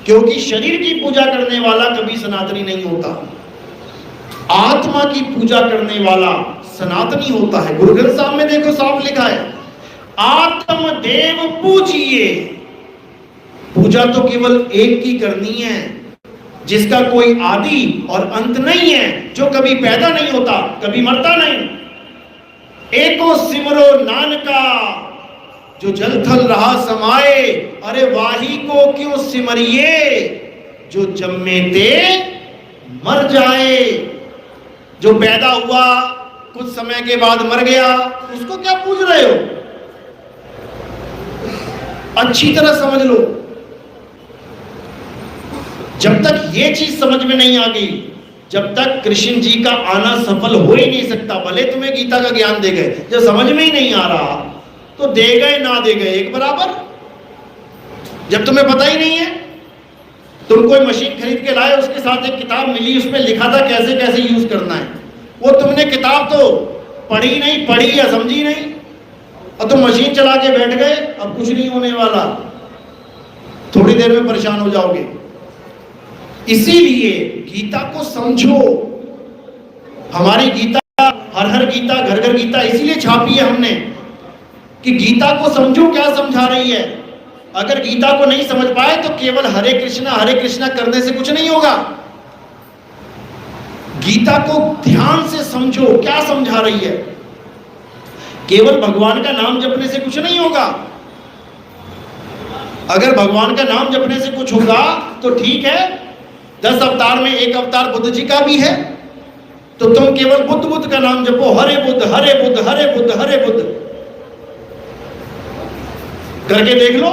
क्योंकि शरीर की पूजा करने वाला कभी सनातनी नहीं होता, आत्मा की पूजा करने वाला सनातनी होता है। गुरु ग्रंथ साहब में देखो साफ लिखा है, आत्मदेव पूजिए। पूजा तो केवल एक की करनी है, जिसका कोई आदि और अंत नहीं है, जो कभी पैदा नहीं होता, कभी मरता नहीं। एको सिमरो नानका, जो जल थल रहा समाए, अरे वाही को क्यों सिमरिए, जो जम्मे ते मर जाए। जो पैदा हुआ कुछ समय के बाद मर गया, उसको क्या पूज रहे हो? अच्छी तरह समझ लो। जब तक ये चीज समझ में नहीं आ गई, जब तक कृष्ण जी का आना सफल हो ही नहीं सकता। भले तुम्हें गीता का ज्ञान दे गए, जब समझ में ही नहीं आ रहा तो दे गए ना दे गए एक बराबर। जब तुम्हें पता ही नहीं है, तुम कोई मशीन खरीद के लाए, उसके साथ एक किताब मिली, उसमें लिखा था कैसे कैसे यूज करना है, वो तुमने किताब तो पढ़ी नहीं, पढ़ी या समझी नहीं, और तुम मशीन चला के बैठ गए। अब कुछ नहीं होने वाला, थोड़ी देर में परेशान हो जाओगे। इसीलिए गीता को समझो। हमारी गीता, हर हर गीता, घर घर गीता इसीलिए छापी है हमने कि गीता को समझो क्या समझा रही है। अगर गीता को नहीं समझ पाए तो केवल हरे कृष्णा करने से कुछ नहीं होगा। गीता को ध्यान से समझो क्या समझा रही है। केवल भगवान का नाम जपने से कुछ नहीं होगा। अगर भगवान का नाम जपने से कुछ होगा तो ठीक है, 10 अवतार में एक अवतार बुद्ध जी का भी है, तो तुम केवल बुद्ध बुद्ध का नाम जपो, हरे बुद्ध हरे बुद्ध हरे बुद्ध हरे बुद्ध करके देख लो।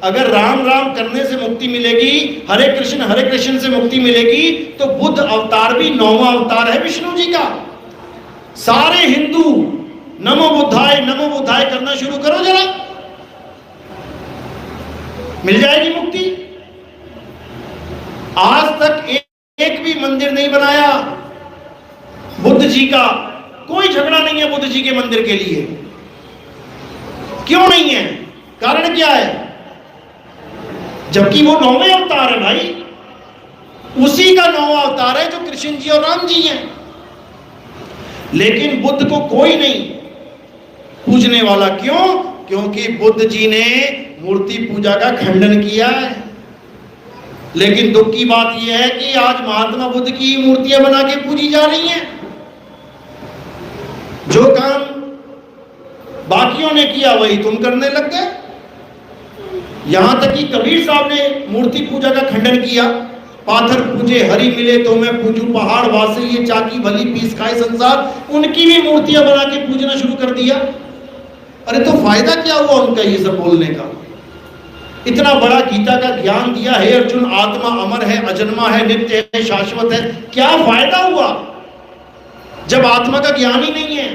अगर राम राम करने से मुक्ति मिलेगी, हरे कृष्ण से मुक्ति मिलेगी, तो बुद्ध अवतार भी 9वां अवतार है विष्णु जी का। सारे हिंदू नमो बुद्धाय करना शुरू करो जरा, मिल जाएगी मुक्ति। आज तक एक भी मंदिर नहीं बनाया बुद्ध जी का, कोई झगड़ा नहीं है बुद्ध जी के मंदिर के लिए। क्यों नहीं है? कारण क्या है? जबकि वो 9वें अवतार है भाई, उसी का 9वां अवतार है जो कृष्ण जी और राम जी हैं। लेकिन बुद्ध को कोई नहीं पूजने वाला। क्यों? क्योंकि बुद्ध जी ने मूर्ति पूजा का खंडन किया है। लेकिन दुख की बात यह है कि आज महात्मा बुद्ध की मूर्तियां बना के पूजी जा रही हैं। जो काम बाकियों ने किया वही तुम करने लग गए। यहां तक कि कबीर साहब ने मूर्ति पूजा का खंडन किया। पाथर पूजे हरि मिले तो मैं पूजू पहाड़ वासे, ये चाकी भली पीस खाए संसार। उनकी भी मूर्तियां बना के पूजना शुरू कर दिया। अरे तो फायदा क्या हुआ उनका ये सब बोलने का? इतना बड़ा गीता का ज्ञान दिया है अर्जुन, आत्मा अमर है, अजन्मा है, नित्य है, शाश्वत है। क्या फायदा हुआ जब आत्मा का ज्ञान ही नहीं है?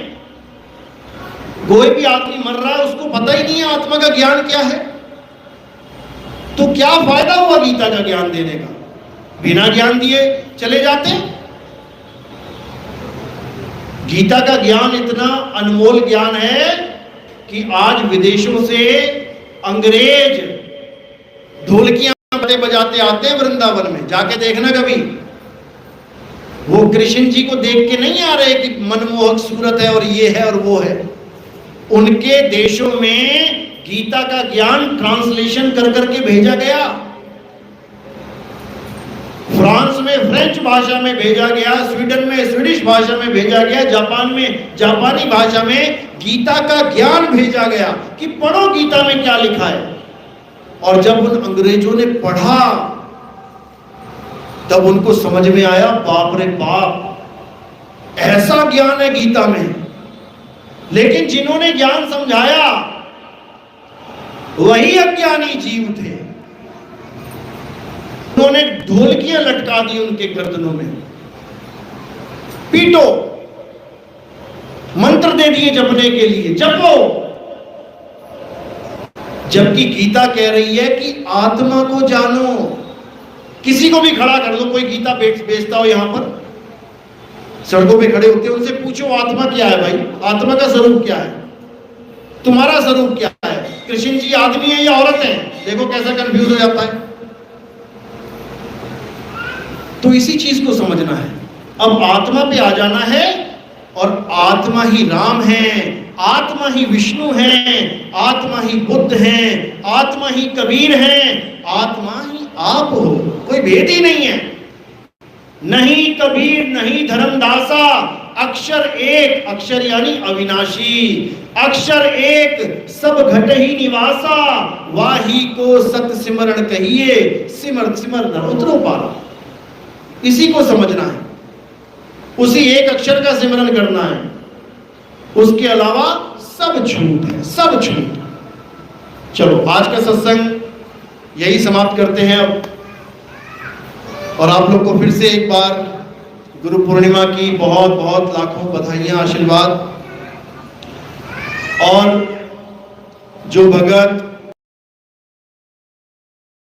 कोई भी आदमी मर रहा है, उसको पता ही नहीं है आत्मा का ज्ञान क्या है, तो क्या फायदा हुआ गीता का ज्ञान देने का? बिना ज्ञान दिए चले जाते। गीता का ज्ञान इतना अनमोल ज्ञान है कि आज विदेशों से अंग्रेज ढोलकियां बजाते आते हैं वृंदावन में। जाके देखना कभी। वो कृष्ण जी को देख के नहीं आ रहे कि मनमोहक सूरत है और ये है और वो है। उनके देशों में गीता का ज्ञान ट्रांसलेशन कर करके भेजा गया। फ्रांस में फ्रेंच भाषा में भेजा गया, स्वीडन में स्वीडिश भाषा में भेजा गया, जापान में जापानी भाषा में गीता का ज्ञान भेजा गया कि पढ़ो गीता में क्या लिखा है। और जब उन अंग्रेजों ने पढ़ा तब उनको समझ में आया, बाप रे बाप, ऐसा ज्ञान है गीता में। लेकिन जिन्होंने ज्ञान समझाया वही अज्ञानी जीव थे। उन्होंने ढोलकियां लटका दी उनके गर्दनों में, पीटो, मंत्र दे दिए जपने के लिए, जपो। जबकि गीता कह रही है कि आत्मा को जानो। किसी को भी खड़ा कर दो, कोई गीता बेचता हो यहां पर, सड़कों पे खड़े होते हैं, उनसे पूछो आत्मा क्या है भाई, आत्मा का स्वरूप क्या है, तुम्हारा स्वरूप क्या है, कृष्ण जी आदमी है या औरत है? देखो कैसा कंफ्यूज हो जाता है। तो इसी चीज को समझना है। अब आत्मा पे आ जाना है, और आत्मा ही राम है, आत्मा ही विष्णु है, आत्मा ही बुद्ध है, आत्मा ही कबीर है, आत्मा ही आप हो, कोई भेद ही नहीं है। नहीं कबीर नहीं धर्मदासा, अक्षर एक, अक्षर यानी अविनाशी, अक्षर एक सब घट ही निवासा, वाही को सत सिमरण कहिए, सिमर सिमर न उतरो पारा। इसी को समझना है, उसी एक अक्षर का सिमरन करना है, उसके अलावा सब झूठ है, सब झूठ। चलो आज का सत्संग यही समाप्त करते हैं अब, और आप लोग को फिर से एक बार गुरु पूर्णिमा की बहुत बहुत लाखों बधाइयां, आशीर्वाद। और जो भगत